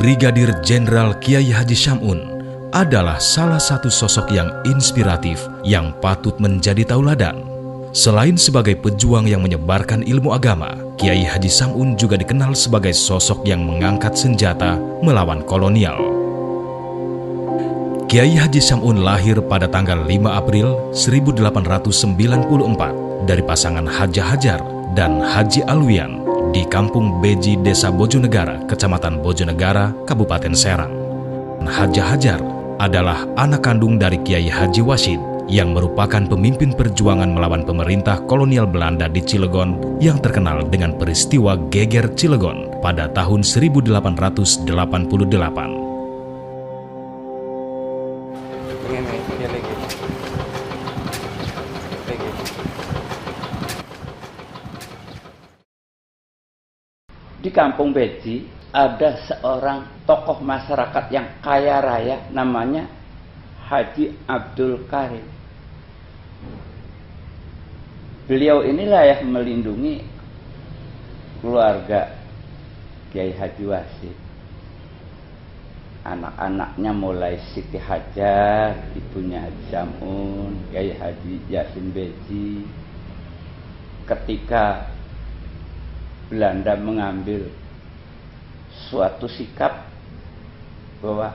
Brigadir Jenderal Kiai Haji Sam'un adalah salah satu sosok yang inspiratif yang patut menjadi tauladan. Selain sebagai pejuang yang menyebarkan ilmu agama, Kiai Haji Sam'un juga dikenal sebagai sosok yang mengangkat senjata melawan kolonial. Kiai Haji Sam'un lahir pada tanggal 5 April 1894 dari pasangan Haja Hajar dan Haji Alwian di Kampung Beji, Desa Bojonegara, Kecamatan Bojonegara, Kabupaten Serang. Haja Hajar adalah anak kandung dari Kiai Haji Wasid yang merupakan pemimpin perjuangan melawan pemerintah kolonial Belanda di Cilegon yang terkenal dengan peristiwa Geger Cilegon pada tahun 1888. Di Kampung Beji ada seorang tokoh masyarakat yang kaya raya, namanya Haji Abdul Karim. Beliau inilah yang melindungi keluarga Kiai Haji Wasid. Anak-anaknya mulai Siti Hajar, ibunya Haji Sam'un, Kiai Haji Yasin Beji. Ketika Belanda mengambil suatu sikap bahwa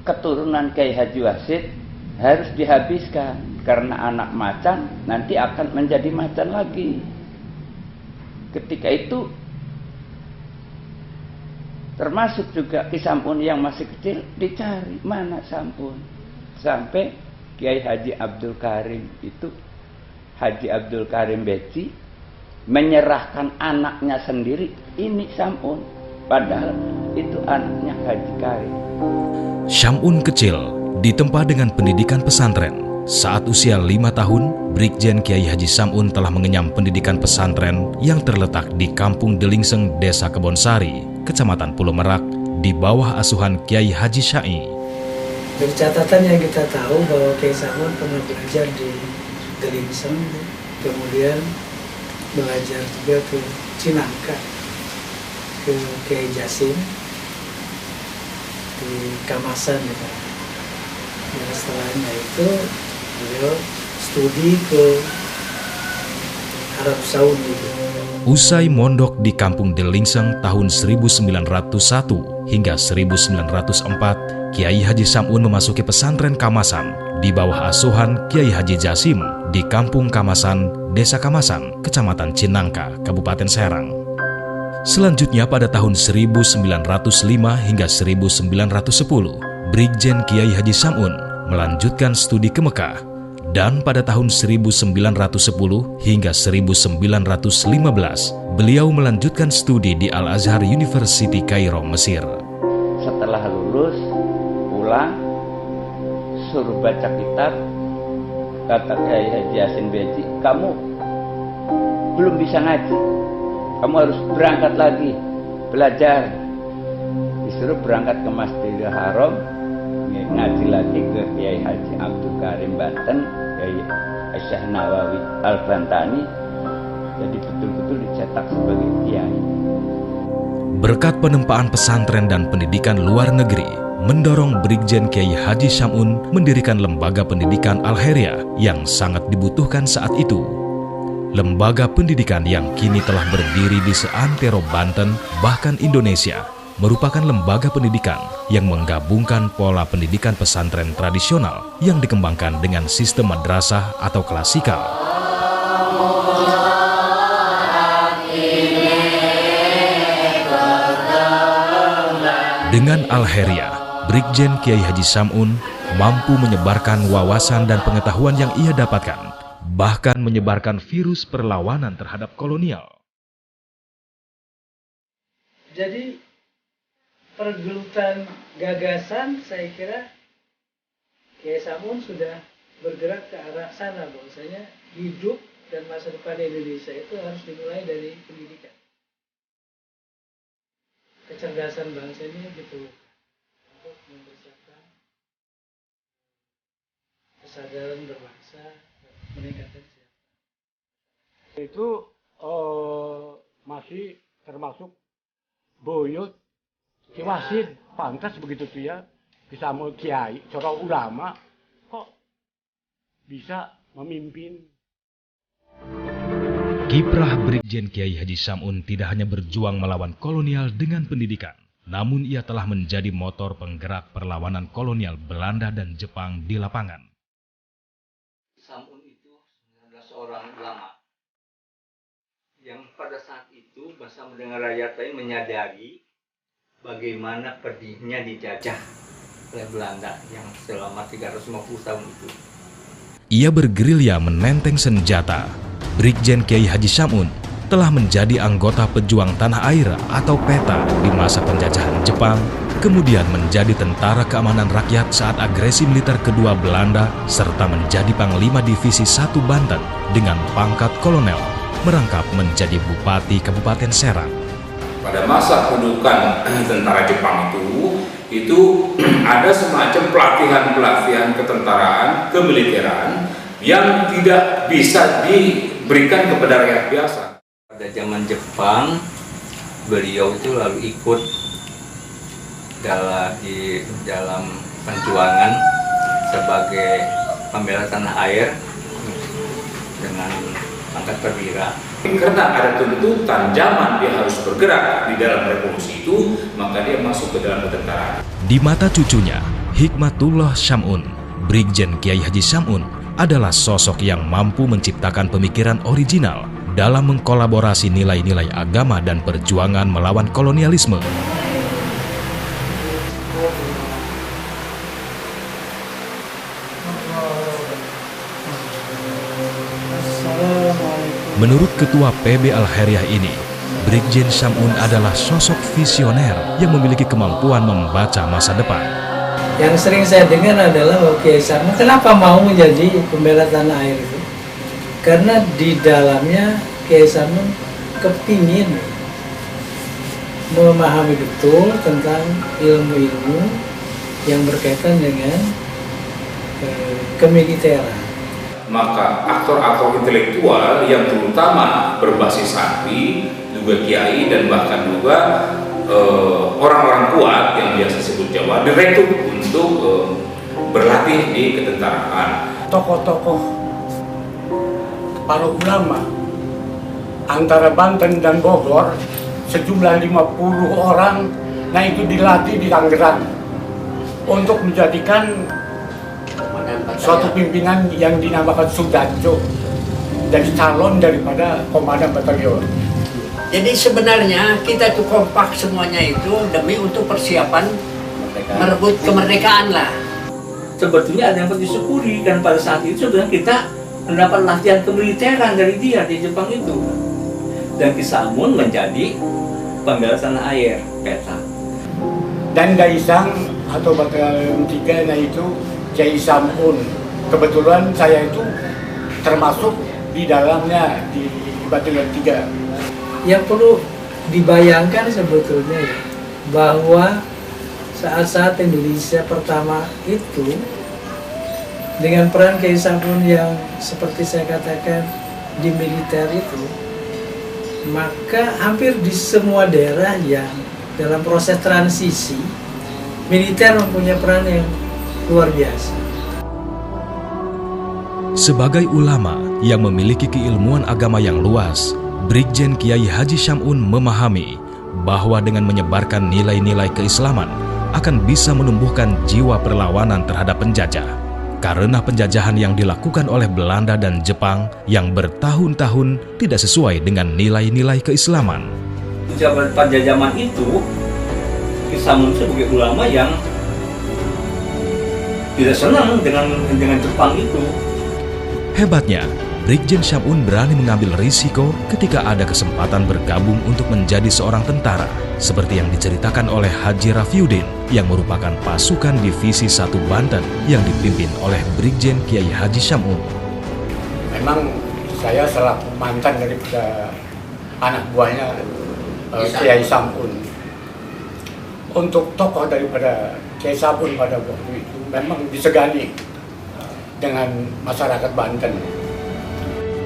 keturunan Kiai Haji Wasid harus dihabiskan karena anak macan nanti akan menjadi macan lagi. Ketika itu termasuk juga Ki Sam'un yang masih kecil, dicari mana Sam'un, sampai Kiai Haji Abdul Karim itu, Haji Abdul Karim Beji, menyerahkan anaknya sendiri, ini Sam'un, padahal itu anaknya Haji Karim. Sam'un kecil ditempa dengan pendidikan pesantren. Saat usia 5 tahun, Brigjen Kiai Haji Sam'un telah mengenyam pendidikan pesantren yang terletak di Kampung Delingseng, Desa Kebonsari, Kecamatan Pulau Merak, di bawah asuhan Kiai Haji Syai. Dari catatan yang kita tahu bahwa Kiai Sam'un pernah belajar di Delingseng, kemudian belajar juga ke Cinangka, ke Kiai Jasim, di Kamasan gitu. Dan setelahnya itu beliau studi ke Arab Saudi. Usai mondok di Kampung Delingseng tahun 1901 hingga 1904, Kiai Haji Sam'un memasuki pesantren Kamasan di bawah asuhan Kiai Haji Jasim di Kampung Kamasan, Desa Kamasan, Kecamatan Cinangka, Kabupaten Serang. Selanjutnya pada tahun 1905 hingga 1910, Brigjen Kiai Haji Sam'un melanjutkan studi ke Mekah, dan pada tahun 1910 hingga 1915, beliau melanjutkan studi di Al-Azhar University Kairo, Mesir. Setelah lulus, pulang, suruh baca kitab, kata Kiai Haji Yasin Beji, kamu belum bisa ngaji, kamu harus berangkat lagi, belajar. Disuruh berangkat ke Masjidil Haram, ngaji lagi ke Kiai Haji Abdul Karim Banten, Kiai Syekh Nawawi Al-Bantani, jadi betul-betul dicetak sebagai kiai. Berkat penempaan pesantren dan pendidikan luar negeri, mendorong Brigjen Kiai Haji Sam'un mendirikan lembaga pendidikan Al-Heria yang sangat dibutuhkan saat itu. Lembaga pendidikan yang kini telah berdiri di seantero Banten, bahkan Indonesia, merupakan lembaga pendidikan yang menggabungkan pola pendidikan pesantren tradisional yang dikembangkan dengan sistem madrasah atau klasikal. Dengan Al-Heria, Brigjen Kiai Haji Sam'un mampu menyebarkan wawasan dan pengetahuan yang ia dapatkan, bahkan menyebarkan virus perlawanan terhadap kolonial. Jadi pergelutan gagasan, saya kira Kiai Sam'un sudah bergerak ke arah sana, bahwasanya hidup dan masa depan Indonesia itu harus dimulai dari pendidikan. Kecerdasan bangsa ini diperlukan untuk mempersiapkan kesadaran berbangsa, meningkatkan kesejahteraan. Itu masih termasuk buyut Ki Wasid pantas begitu tuh ya, bisa mau kiai, seorang ulama kok bisa memimpin. Kiprah Brigjen Kiai Haji Sam'un tidak hanya berjuang melawan kolonial dengan pendidikan, namun ia telah menjadi motor penggerak perlawanan kolonial Belanda dan Jepang di lapangan. Sam'un itu adalah seorang ulama yang pada saat itu bangsa mendengar rakyat lain menyadari bagaimana pedihnya dijajah oleh Belanda yang selama 350 tahun itu. Ia bergerilya menenteng senjata. Brigjen Kiai Haji Sam'un telah menjadi anggota pejuang tanah air atau PETA di masa penjajahan Jepang, kemudian menjadi tentara keamanan rakyat saat agresi militer kedua Belanda, serta menjadi Panglima Divisi 1 Banten dengan pangkat kolonel, merangkap menjadi Bupati Kabupaten Serang. Pada masa pendudukan tentara Jepang itu ada semacam pelatihan-pelatihan ketentaraan, kemiliteran yang tidak bisa diberikan kepada rakyat biasa. Pada zaman Jepang, beliau itu lalu ikut di dalam perjuangan sebagai pembela tanah air dengan pangkat perwira. Karena ada tuntutan zaman dia harus bergerak di dalam revolusi itu, maka dia masuk ke dalam ketentaraan. Di mata cucunya, Hikmatullah Sam'un, Brigjen Kiai Haji Sam'un adalah sosok yang mampu menciptakan pemikiran original dalam mengkolaborasi nilai-nilai agama dan perjuangan melawan kolonialisme. Menurut Ketua PB Al-Khairiyah ini, Brigjen Sam'un adalah sosok visioner yang memiliki kemampuan membaca masa depan. Yang sering saya dengar adalah bahwa Kiai Sam'un kenapa mau menjadi pembela tanah air itu? Karena di dalamnya Kiai Sam'un kepingin memahami betul tentang ilmu-ilmu yang berkaitan dengan kemiliteran. Maka aktor-aktor intelektual yang terutama berbasis sapi, juga kiai dan bahkan juga orang-orang kuat yang biasa disebut Jawa direkrut untuk berlatih di ketentaraan. Tokoh-tokoh para ulama antara Banten dan Bogor sejumlah 50 orang, nah itu dilatih di Tangerang untuk menjadikan suatu pimpinan yang dinamakan Sudarjo jadi calon daripada komandan batalion. Jadi sebenarnya kita itu kompak semuanya itu demi untuk persiapan merebut kemerdekaan lah. Sebetulnya ada yang perlu disyukuri, dan pada saat itu sebenarnya kita mendapat latihan kemiliteran dari dia di Jepang itu. Dan Ki Sam'un menjadi pembela tanah air, PETA. Dan Daisang atau batalion 3 nah itu Kiai Sam'un. Kebetulan saya itu termasuk di dalamnya di batalion 3. Yang perlu dibayangkan sebetulnya ya, bahwa saat-saat Indonesia pertama itu dengan peran Kiai Sam'un yang seperti saya katakan di militer itu, maka hampir di semua daerah yang dalam proses transisi militer mempunyai peran yang luar biasa. Sebagai ulama yang memiliki keilmuan agama yang luas, Brigjen Kiai Haji Sam'un memahami bahwa dengan menyebarkan nilai-nilai keislaman akan bisa menumbuhkan jiwa perlawanan terhadap penjajah. Karena penjajahan yang dilakukan oleh Belanda dan Jepang yang bertahun-tahun tidak sesuai dengan nilai-nilai keislaman. Pada zaman itu, Ki Sam'un sebagai ulama yang tidak senang dengan Jepang itu. Hebatnya, Brigjen Sam'un berani mengambil risiko ketika ada kesempatan bergabung untuk menjadi seorang tentara, seperti yang diceritakan oleh Haji Rafiuddin yang merupakan pasukan Divisi 1 Banten yang dipimpin oleh Brigjen Kiai Haji Sam'un. Memang saya selaku mantan daripada anak buahnya Kiai Sam'un. Untuk tokoh daripada Kiai Sam'un pada waktu itu memang disegani dengan masyarakat Banten.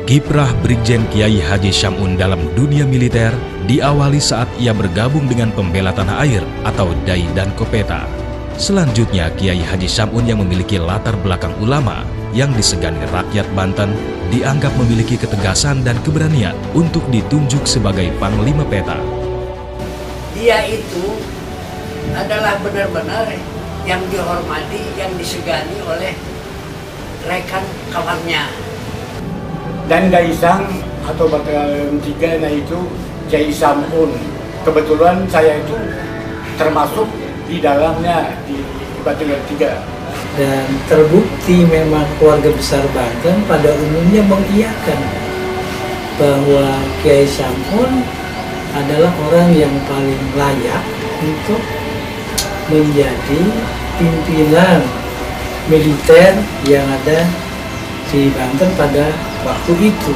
Kiprah Brigjen Kiai Haji Sam'un dalam dunia militer diawali saat ia bergabung dengan Pembela Tanah Air atau DAI dan Kopeta. Selanjutnya, Kiai Haji Sam'un yang memiliki latar belakang ulama yang disegani rakyat Banten dianggap memiliki ketegasan dan keberanian untuk ditunjuk sebagai Panglima Peta. Dia itu adalah benar-benar yang dihormati, yang disegani oleh rekan kawannya. Dan Gaisang atau Batalion 3 itu Kiai Sam'un. Kebetulan saya itu termasuk di dalamnya di Batalion 3. Dan terbukti memang keluarga besar Banten pada umumnya mengiyakan bahwa Kiai Sam'un adalah orang yang paling layak untuk menjadi pimpinan militer yang ada di Banten pada waktu itu.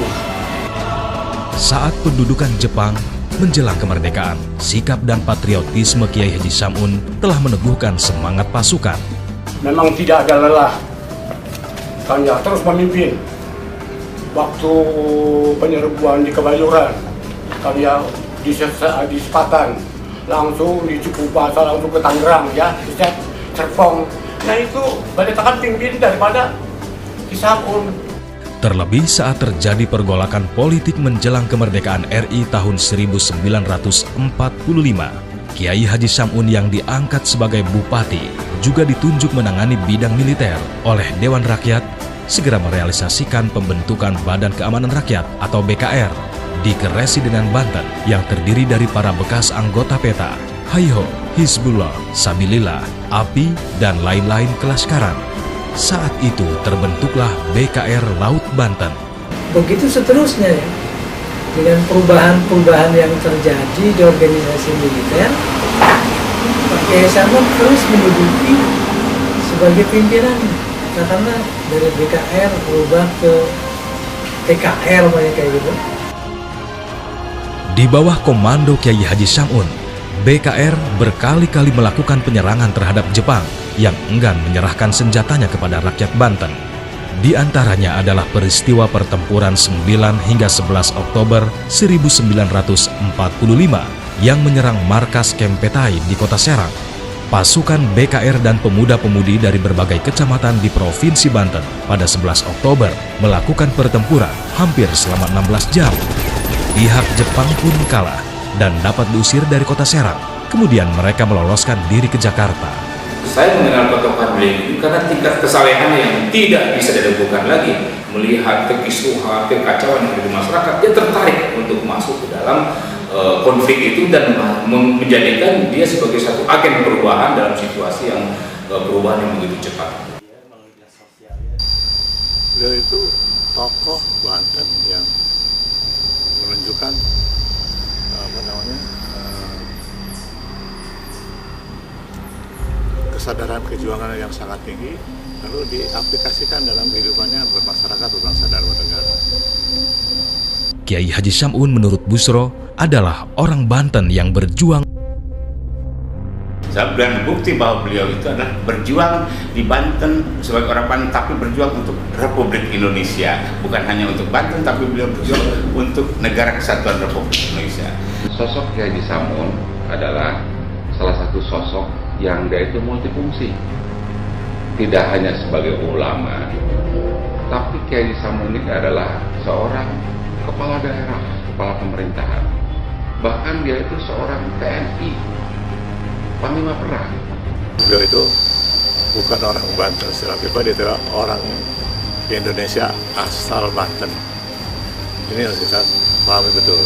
Saat pendudukan Jepang menjelang kemerdekaan, sikap dan patriotisme Kiai Haji Sam'un telah meneguhkan semangat pasukan. Memang tidak ada lelah, hanya terus memimpin. Waktu penyerbuan di Kebayoran, kami di Sepatan, langsung di Cikupasa, langsung ke Tangerang, ya, di Serpong. Nah itu banyak akan pimpin daripada Ki Sam'un. Terlebih saat terjadi pergolakan politik menjelang kemerdekaan RI tahun 1945, Kiai Haji Sam'un yang diangkat sebagai bupati juga ditunjuk menangani bidang militer oleh Dewan Rakyat segera merealisasikan pembentukan Badan Keamanan Rakyat atau BKR di Keresidenan Banten yang terdiri dari para bekas anggota PETA, Hayho, Hizbullah, Sabilillah, API, dan lain-lain kelaskaran. Saat itu terbentuklah BKR Laut Banten. Begitu seterusnya ya, dengan perubahan-perubahan yang terjadi di organisasi militer, Pak Kiai Sam'un terus menduduki sebagai pimpinannya. Karena dari BKR berubah ke TKR banyak kayak gitu. Di bawah komando Kiai Haji Sam'un, BKR berkali-kali melakukan penyerangan terhadap Jepang yang enggan menyerahkan senjatanya kepada rakyat Banten. Di antaranya adalah peristiwa pertempuran 9 hingga 11 Oktober 1945 yang menyerang markas Kempetai di kota Serang. Pasukan BKR dan pemuda-pemudi dari berbagai kecamatan di Provinsi Banten pada 11 Oktober melakukan pertempuran hampir selama 16 jam. Pihak Jepang pun kalah dan dapat diusir dari kota Serang. Kemudian mereka meloloskan diri ke Jakarta. Saya mengenal patokan beliau itu karena tingkat kesalehan yang tidak bisa diragukan lagi. Melihat kekisruhan, kekacauan yang ada di masyarakat, dia tertarik untuk masuk ke dalam konflik itu dan menjadikan dia sebagai satu agen perubahan dalam situasi yang perubahan yang begitu cepat. Beliau itu tokoh Banten yang menunjukkan kesadaran kejuangan yang sangat tinggi, lalu diaplikasikan dalam kehidupannya bermasyarakat, berbangsa dan bernegara. Kiai Haji Sam'un menurut Busro adalah orang Banten yang berjuang. Dan bukti bahwa beliau itu adalah berjuang di Banten sebagai orang Banten, tapi berjuang untuk Republik Indonesia. Bukan hanya untuk Banten, tapi beliau berjuang untuk Negara Kesatuan Republik Indonesia. Sosok Kiai Haji Sam'un adalah salah satu sosok yang dia itu multifungsi. Tidak hanya sebagai ulama, tapi Kiai Haji Sam'un ini adalah seorang kepala daerah, kepala pemerintahan. Bahkan dia itu seorang TNI, Panglima Perang. Beliau itu bukan orang Banten secara pribadi, dia adalah orang Indonesia asal Banten. Ini harus kita pahami betul.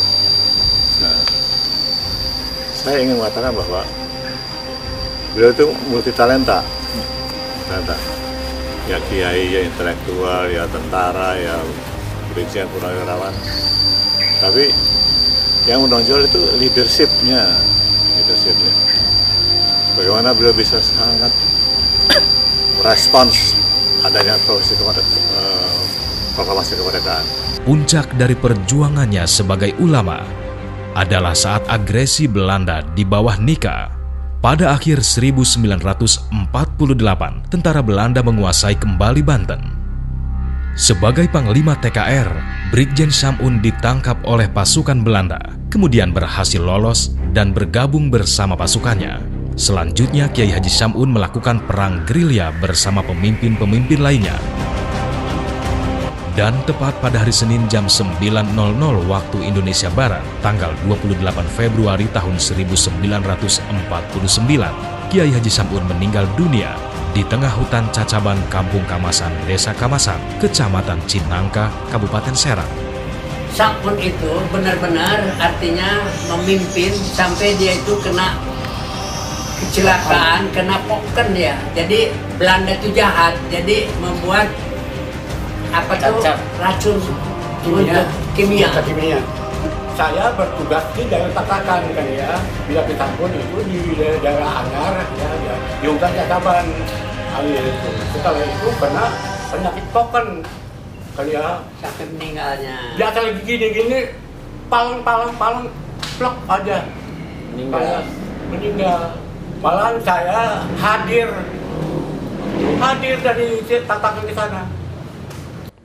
Nah, saya ingin mengatakan bahwa beliau itu multi talenta. Ya kiai, ya intelektual, ya tentara, ya brigjen, purnawirawan. Tapi yang menonjol itu leadershipnya. Bagaimana beliau bisa sangat merespons adanya proklamasi kemerdekaan. Puncak dari perjuangannya sebagai ulama adalah saat agresi Belanda di bawah Nika. Pada akhir 1948, tentara Belanda menguasai kembali Banten. Sebagai Panglima TKR, Brigjen Samun ditangkap oleh pasukan Belanda, kemudian berhasil lolos dan bergabung bersama pasukannya. Selanjutnya, Kiai Haji Samun melakukan perang gerilya bersama pemimpin-pemimpin lainnya. Dan tepat pada hari Senin jam 9.00 waktu Indonesia Barat, tanggal 28 Februari tahun 1949, Kiai Haji Samun meninggal dunia di tengah hutan Cacaban, Kampung Kamasan, Desa Kamasan, Kecamatan Cinangka, Kabupaten Serang. Samun itu benar-benar artinya memimpin sampai dia itu kena kecelakaan, kena poken ya. Jadi Belanda itu jahat, jadi membuat apa tuh racun kimia. Saya bertugas di daerah Tatakan kan ya, bila kita pun itu di daerah Anyar ya, di hutan Cacaban itu. Setelah itu kena penyakit poken kan ya, sampai meninggalnya. Dia lagi gini-gini, palang plok aja meninggal. Malahan saya hadir dari Tatakan di sana.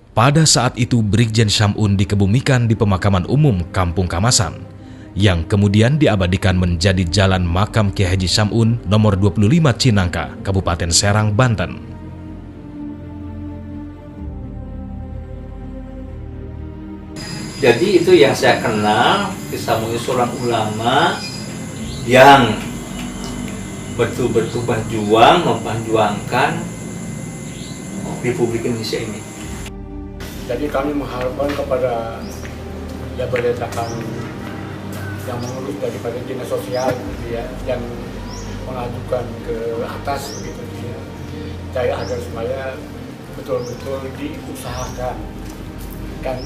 Pada saat itu Brigjen Samun dikebumikan di pemakaman umum Kampung Kamasan, yang kemudian diabadikan menjadi Jalan Makam Kiai Haji Samun nomor 25 Cinangka, Kabupaten Serang, Banten. Jadi itu yang saya kenal, Kiai Samun seorang ulama yang betul-betul berjuang, memperjuangkan Republik Indonesia ini. Jadi kami mengharapkan kepada Jabadetan yang mengurus daripada dinas sosial gitu ya, yang mengajukan ke atas begitu ya, saya agar supaya betul-betul diusahakan kan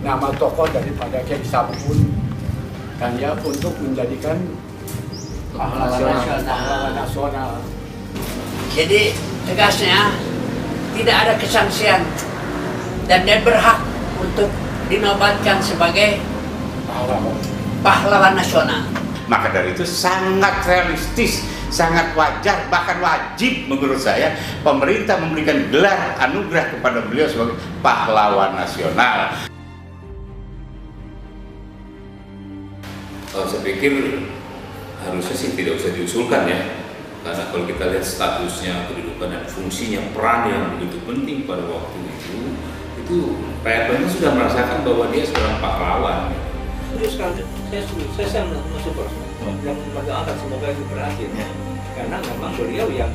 nama tokoh daripada Kiai Samun kan ya, untuk menjadikan pahlawan nasional. Jadi tegasnya tidak ada kesaksian dan dia berhak untuk dinobatkan sebagai pahlawan nasional. Maka dari itu sangat realistis, sangat wajar, bahkan wajib menurut saya pemerintah memberikan gelar anugerah kepada beliau sebagai pahlawan nasional. Saya pikir harusnya sih tidak usah diusulkan ya, karena kalau kita lihat statusnya, kedudukan dan fungsinya, peran yang begitu penting pada waktu itu PRB sudah merasakan bahwa dia seorang pahlawan. Terus sekali, saya sangat mensupport yang mendoakan semoga itu berakhir, karena memang beliau yang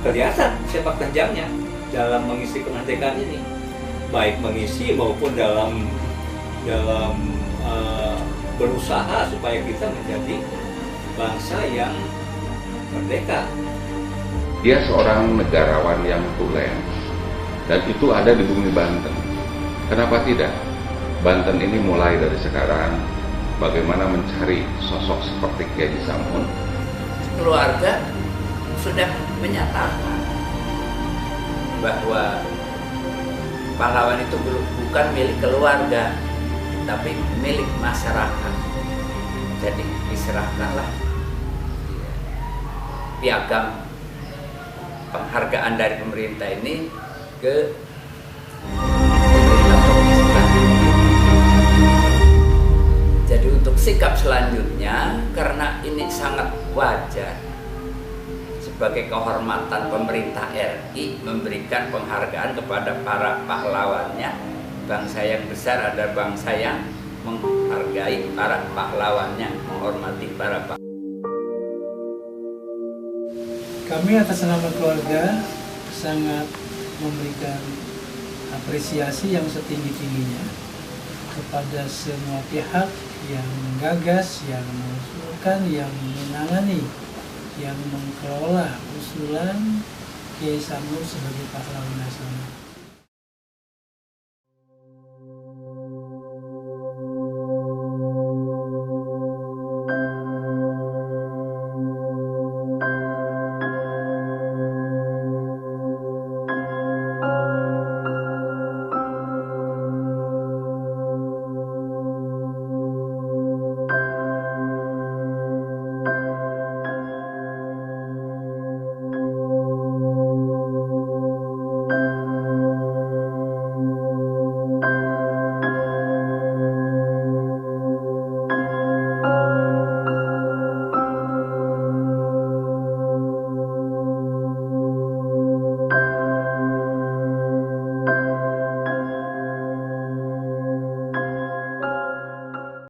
kelihatan sepak terjangnya dalam mengisi kemerdekaan ini, baik mengisi maupun dalam berusaha supaya kita menjadi bangsa yang merdeka. Dia seorang negarawan yang tulen, dan itu ada di bumi Banten. Kenapa tidak? Banten ini mulai dari sekarang bagaimana mencari sosok seperti Kiai Samun. Keluarga sudah menyatakan bahwa pahlawan itu bukan milik keluarga, tapi milik masyarakat. Jadi diserahkanlah piagam penghargaan dari pemerintah ini ke jadi untuk sikap selanjutnya, karena ini sangat wajar sebagai kehormatan pemerintah RI memberikan penghargaan kepada para pahlawannya. Bangsa yang besar adalah bangsa yang menghargai para pahlawannya, menghormati para pahlawan. Kami atas nama keluarga sangat memberikan apresiasi yang setinggi-tingginya kepada semua pihak yang menggagas, yang mengusulkan, yang menangani, yang mengelola usulan Kiai Samun sebagai pahlawan nasional.